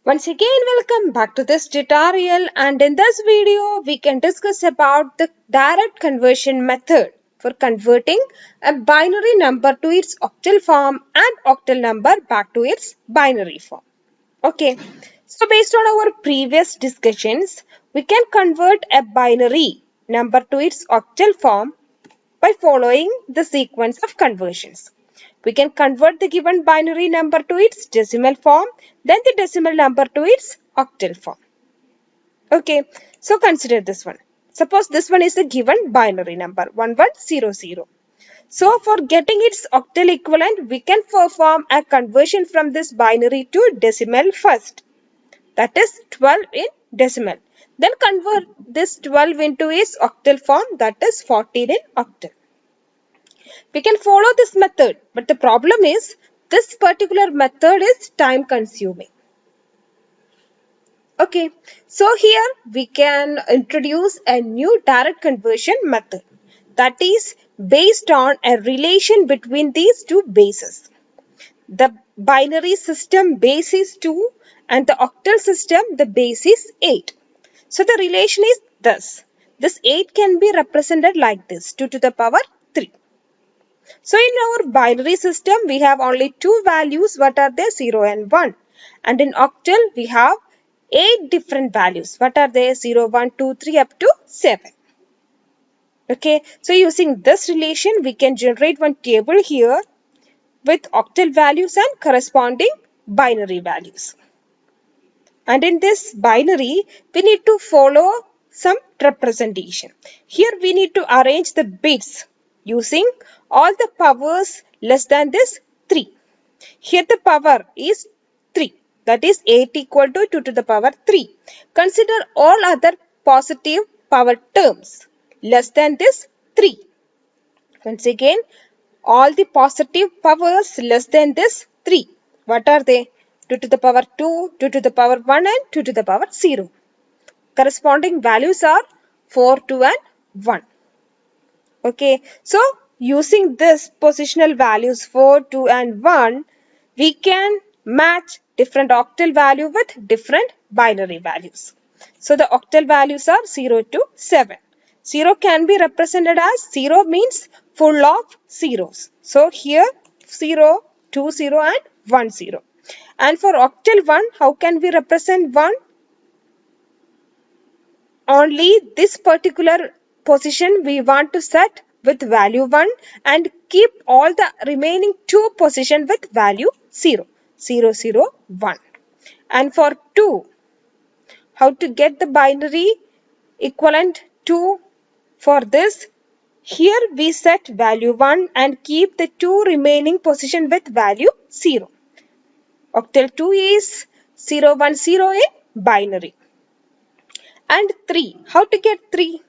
Once again, welcome back to this tutorial, and in this video we can discuss about the direct conversion method for converting a binary number to its octal form and octal number back to its binary form. Okay, so based on our previous discussions, we can convert a binary number to its octal form by following the sequence of conversions. We can convert the given binary number to its decimal form, then the decimal number to its octal form. Okay, so consider this one. Suppose this one is the given binary number 1100. So for getting its octal equivalent, we can perform a conversion from this binary to decimal first. That is 12 in decimal. Then convert this 12 into its octal form, that is 14 in octal. We can follow this method, but the problem is this particular method is time consuming. Okay, so here we can introduce a new direct conversion method that is based on a relation between these two bases. The binary system base is 2 and the octal system the base is 8. So the relation is this. This 8 can be represented like this, 2 to the power 3. So in our binary system, we have only two values. What are they? 0 and 1. And in octal, we have 8 different values. What are they? 0, 1, 2, 3 up to 7. Okay. So using this relation, we can generate one table here with octal values and corresponding binary values. And in this binary, we need to follow some representation. Here we need to arrange the bits using all the powers less than this 3. Here the power is 3. That is 8 equal to 2 to the power 3. Consider all other positive power terms less than this 3. Once again, all the positive powers less than this 3. What are they? 2 to the power 2, 2 to the power 1 and 2 to the power 0. Corresponding values are 4, 2 and 1. Okay, so using this positional values 4, 2 and 1, we can match different octal value with different binary values. So the octal values are 0 to 7. 0 can be represented as 0 means full of zeros. So here 0, 2, 0 and 1, 0. And for octal 1, how can we represent 1? Only this particular position we want to set with value 1 and keep all the remaining two position with value 0, 0, 0, 1. And for 2, how to get the binary equivalent 2 for this? Here we set value 1 and keep the two remaining position with value 0. Octal 2 is 0, 1, 0 in binary. And 3. How to get 3?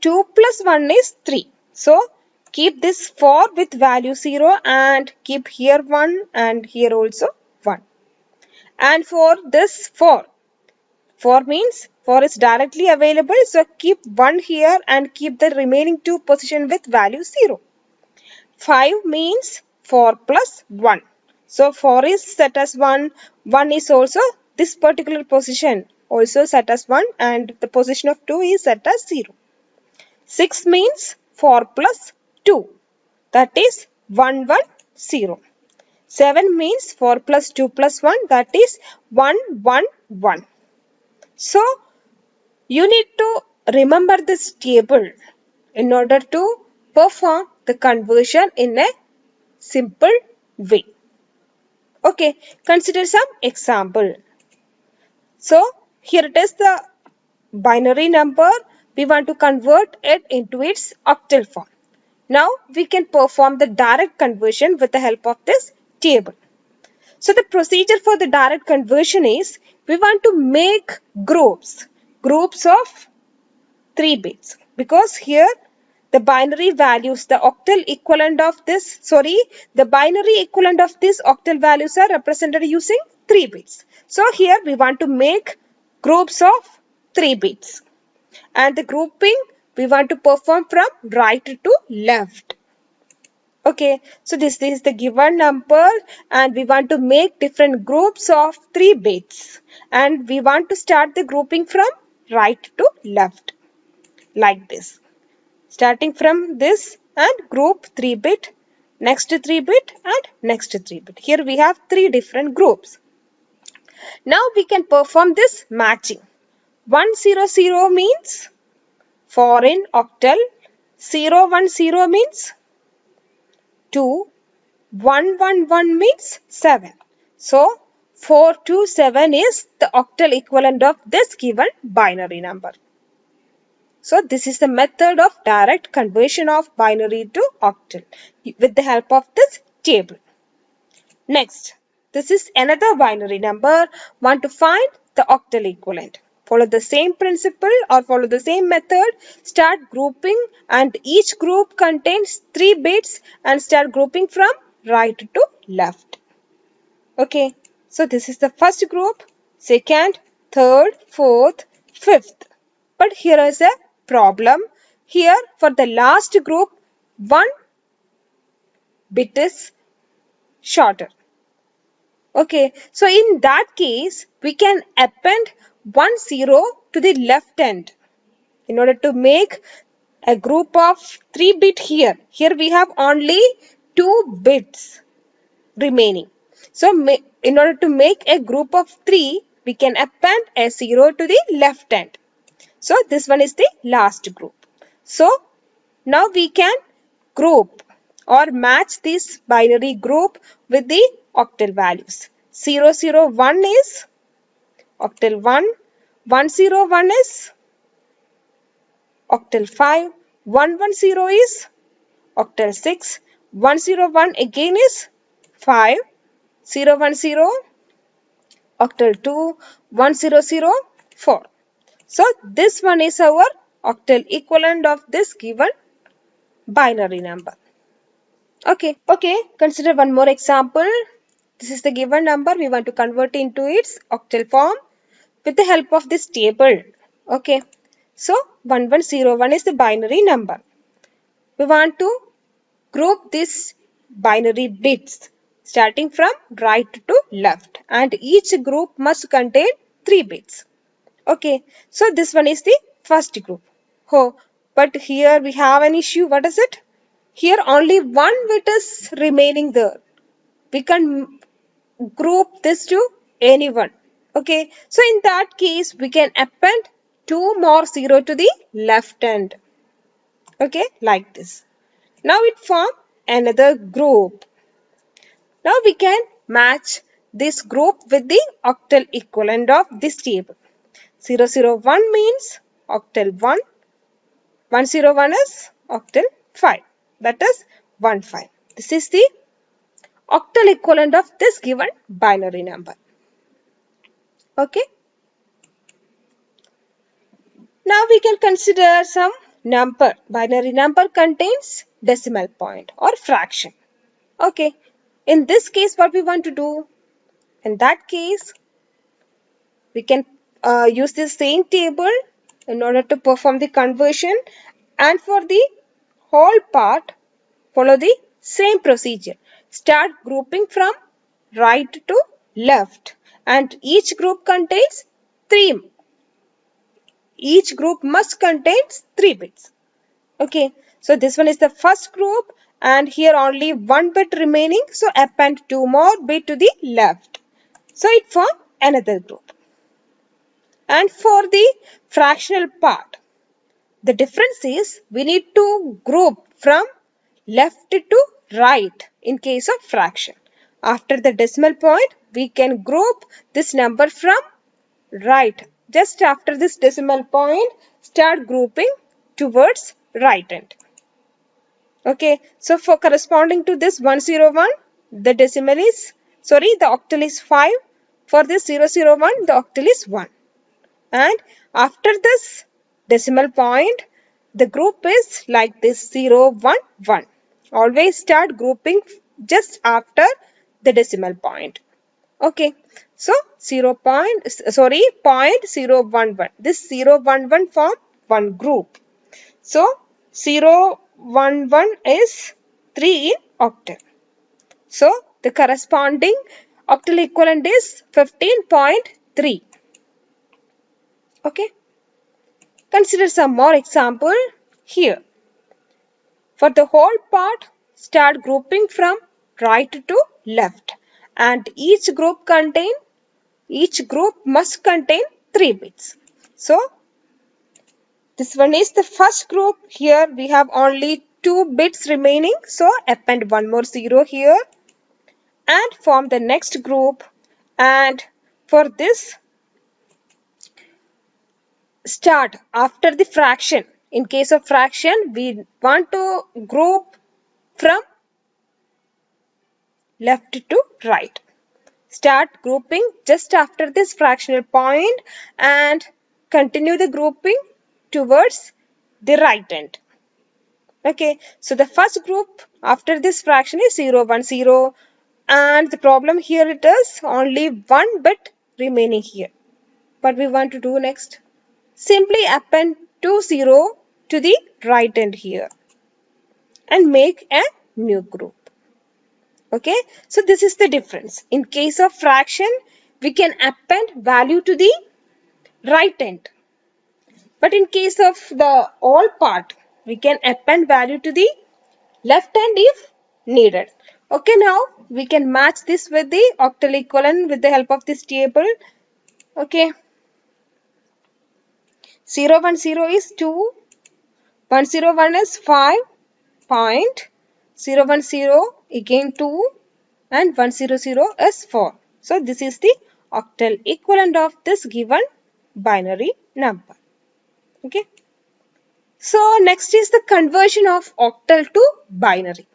2 plus 1 is 3. So, keep this 4 with value 0 and keep here 1 and here also 1. And for this 4 means 4 is directly available. So, keep 1 here and keep the remaining two position with value 0. 5 means 4 plus 1. So, 4 is set as 1. 1 is also this particular position also set as 1 and the position of 2 is set as 0. 6 means 4 plus 2. That is 1, 1, 0. 7 means 4 plus 2 plus 1. That is 1, 1, 1. So, you need to remember this table in order to perform the conversion in a simple way. Okay, consider some example. So, here it is the binary number. We want to convert it into its octal form. Now, we can perform the direct conversion with the help of this table. So, the procedure for the direct conversion is, we want to make groups of 3 bits. Because here, the binary values, the binary equivalent of this octal values are represented using 3 bits. So, here we want to make groups of 3 bits. And the grouping we want to perform from right to left. Okay, so this is the given number and we want to make different groups of 3 bits. And we want to start the grouping from right to left like this. Starting from this and group 3-bit, next 3-bit and next 3-bit. Here we have 3 different groups. Now we can perform this matching. 100 means 4 in octal, 010 means 2, 111 means 7. So 427 is the octal equivalent of this given binary number. So this is the method of direct conversion of binary to octal with the help of this table. Next, this is another binary number. Want to find the octal equivalent. Follow the same principle or follow the same method. Start grouping and each group contains 3 bits and start grouping from right to left. Okay, so this is the first group, second, third, fourth, fifth. But here is a problem. Here for the last group, 1 bit is shorter. Okay, so in that case, we can append 10 to the left end in order to make a group of 3-bit here. Here we have only 2 bits remaining. So in order to make a group of 3, we can append a 0 to the left end. So this one is the last group. So now we can group or match this binary group with the octal values. 001 is octal 1, 101 is octal 5, 110 is octal 6, 101 again is 5, 010 octal 2, 1004. So this one is our octal equivalent of this given binary number. Okay, consider one more example. This is the given number. We want to convert into its octal form with the help of this table. Okay, so 1101 is the binary number. We want to group these binary bits starting from right to left and each group must contain 3 bits. Okay, so this one is the first group. Oh, but here we have an issue. What is it? Here only 1 bit is remaining there. We can group this to anyone. Okay, so in that case, we can append 2 more 0 to the left end. Okay, like this. Now it forms another group. Now we can match this group with the octal equivalent of this table. 001 means octal 1, 101 is octal 5, that is 15. This is the octal equivalent of this given binary number. Okay. Now we can consider some number. Binary number contains decimal point or fraction. Okay. In this case, what we want to do? In that case, we can use the same table in order to perform the conversion, and for the whole part, follow the same procedure. Start grouping from right to left, and each group contains 3. Each group must contain 3 bits. Okay, so this one is the first group, and here only 1 bit remaining, so append 2 more bit to the left. So it forms another group. And for the fractional part, the difference is we need to group from left to right in case of fraction. After the decimal point, we can group this number from right. Just after this decimal point, start grouping towards right end. Okay, so for corresponding to this 101, the octal is 5. For this 001, the octal is 1. And after this decimal point, the group is like this 011. Always start grouping just after the decimal point. Okay, so 0.011. This 011 form one group. So 011 is 3 in octal. So the corresponding octal equivalent is 15.3. Okay. Consider some more example here. For the whole part, start grouping from right to left, and each group must contain 3 bits. So this one is the first group. Here we have only 2 bits remaining, so append one more 0 here and form the next group. And for this, start after the fraction. In case of fraction, we want to group from left to right. Start grouping just after this fractional point and continue the grouping towards the right end. Okay, so the first group after this fraction is 0, 1, 0, and the problem here it is only 1 bit remaining here. What we want to do next? Simply append 2 0 to the right end here and make a new group. Okay, so this is the difference. In case of fraction, we can append value to the right end. But in case of the all part, we can append value to the left end if needed. Okay, now we can match this with the octal equivalent with the help of this table. Okay, 0, 1, 0 is 2, 1, 0, 1 is 5, point, 0, 1, 0 again 2, and 1, 0, 0 is 4. So this is the octal equivalent of this given binary number. Okay. So next is the conversion of octal to binary.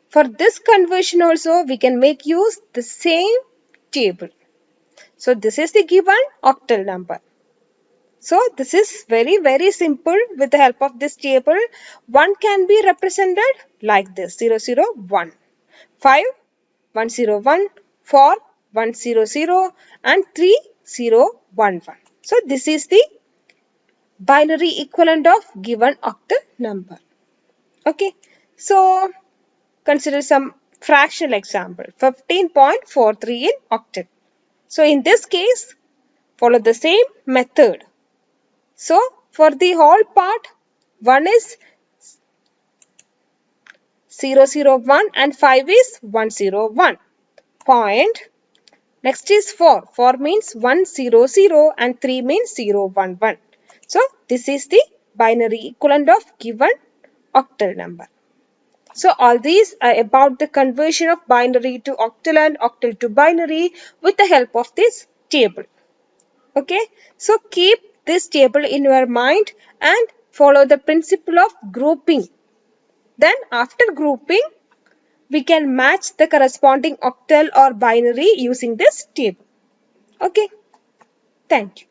For this conversion also we can make use the same table. So this is the given octal number. So this is very simple. With the help of this table, 1 can be represented like this: 0, 0, 1, 5, 1, 0, 1, 4, 1, 0, 0, and 3, 0, 1, 1. So this is the binary equivalent of given octal number. Okay. So consider some fractional example. 15.43 in octal. So in this case, follow the same method. So for the whole part, 1 is 0, 0, 1 and 5 is 1, 0, 1. Point. Next is 4. 4 means 1, 0, 0 and 3 means 0, 1, 1. So this is the binary equivalent of given octal number. So all these are about the conversion of binary to octal and octal to binary with the help of this table. Okay. So keep this table in your mind and follow the principle of grouping. Then after grouping, we can match the corresponding octal or binary using this table. Okay. Thank you.